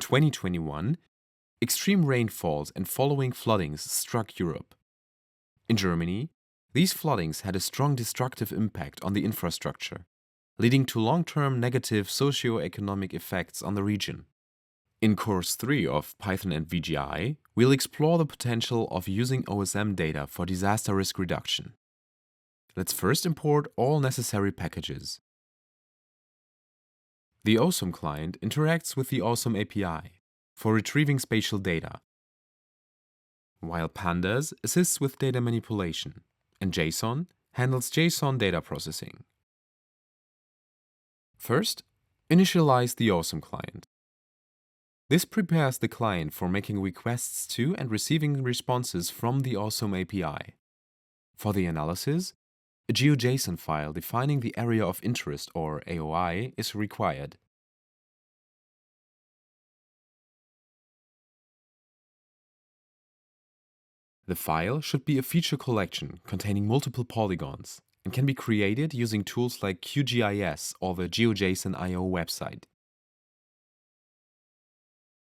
In 2021, extreme rainfalls and following floodings struck Europe. In Germany, these floodings had a strong destructive impact on the infrastructure, leading to long-term negative socio-economic effects on the region. In Course 3 of Python and VGI, we'll explore the potential of using OSM data for disaster risk reduction. Let's first import all necessary packages. The OSM client interacts with the OSM API for retrieving spatial data, while Pandas assists with data manipulation, and JSON handles JSON data processing. First, initialize the OSM client. This prepares the client for making requests to and receiving responses from the OSM API. For the analysis, a GeoJSON file defining the area of interest, or AOI, is required. The file should be a feature collection containing multiple polygons and can be created using tools like QGIS or the GeoJSON.io website.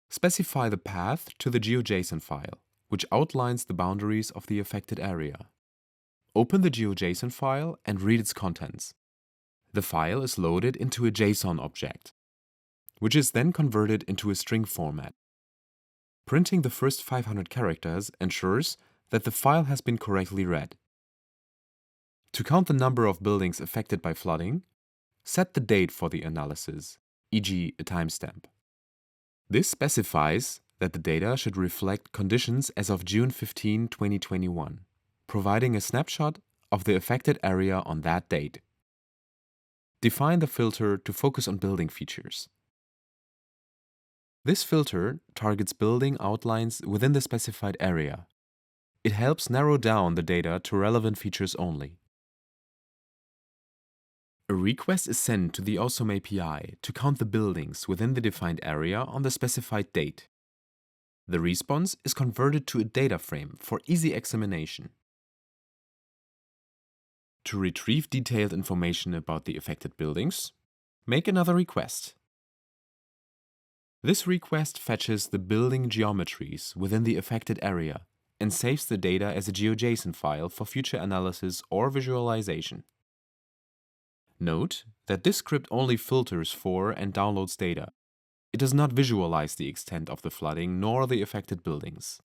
Specify the path to the GeoJSON file, which outlines the boundaries of the affected area. Open the GeoJSON file and read its contents. The file is loaded into a JSON object, which is then converted into a string format. Printing the first 500 characters ensures that the file has been correctly read. To count the number of buildings affected by flooding, set the date for the analysis, e.g. a timestamp. This specifies that the data should reflect conditions as of June 15, 2021, providing a snapshot of the affected area on that date. Define the filter to focus on building features. This filter targets building outlines within the specified area. It helps narrow down the data to relevant features only. A request is sent to the OSM API to count the buildings within the defined area on the specified date. The response is converted to a data frame for easy examination. To retrieve detailed information about the affected buildings, make another request. This request fetches the building geometries within the affected area and saves the data as a GeoJSON file for future analysis or visualization. Note that this script only filters for and downloads data. It does not visualize the extent of the flooding nor the affected buildings.